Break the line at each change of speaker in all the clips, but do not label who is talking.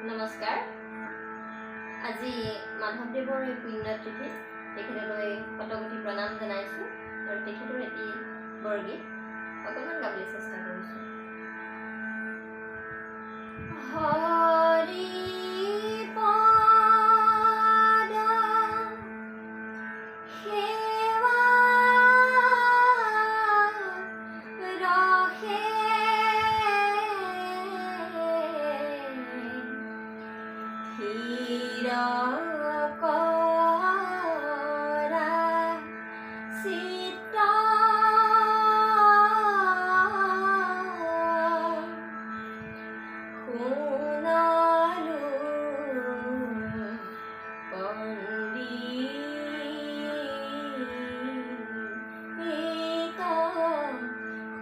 নমস্কাৰ। আজি মাধৱদেৱৰ এই পুণ্যতিথিত তেখেতলৈ শতকোটি প্ৰণাম জনাইছোঁ আৰু তেখেতৰ এটি বৰগীত অকণমান গাবলৈ চেষ্টা কৰিছোঁ। হৰি পদ সেৱা ৰহে ধীৰ কৰা চিত্ত শুনালো পণ্ডিত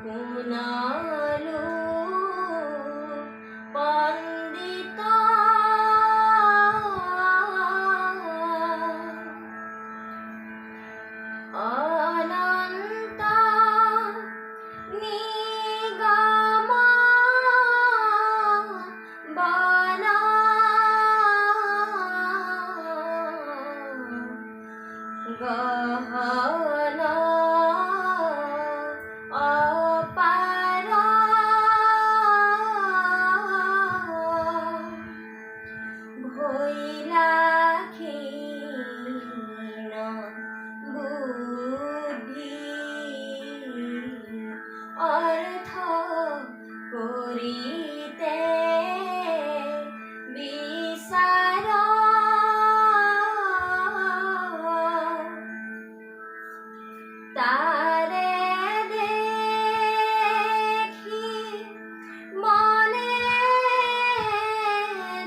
শুনালো পণ্ডিত অনন্ত নিগম বন গহন অপার ভৈলাখীন বুদ্ধি অর্থ করিতে বিচার তারে দেখি মনে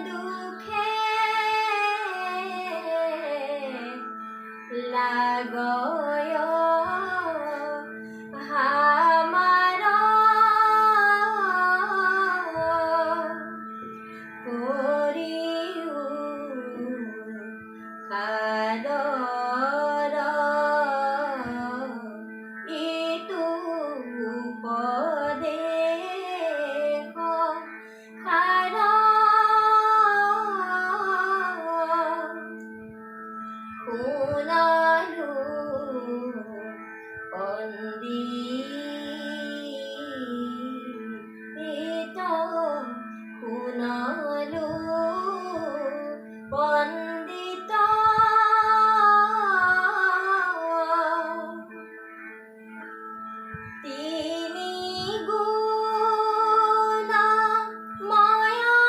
দুঃখে লাগয় হামার করিও সাদর ইতু উপদেশ সাৰ শুনালো পণ্ডিত শুনালো পণ্ডিত তিনি গুণ মায়া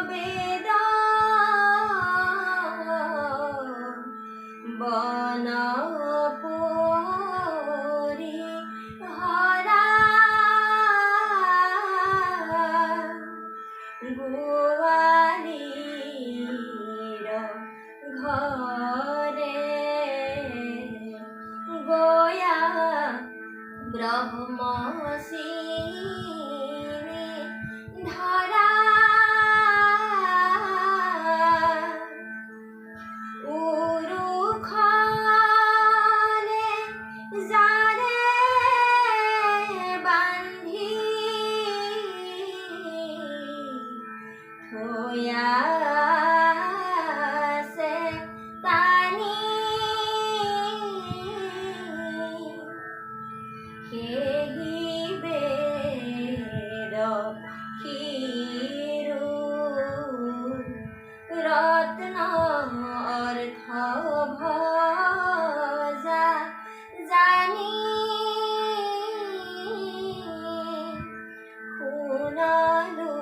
বেদ বন পৰি হৰা গোৱালীৰ ঘৰে গয়া ব্ৰহ্মচিনি ধৰা উৰুখনে জাৰে বান্ধি থৈ আছে টানি সেহি বেদ শিৰো ৰত্ন অৰ্থ ভজা জানি শুনালো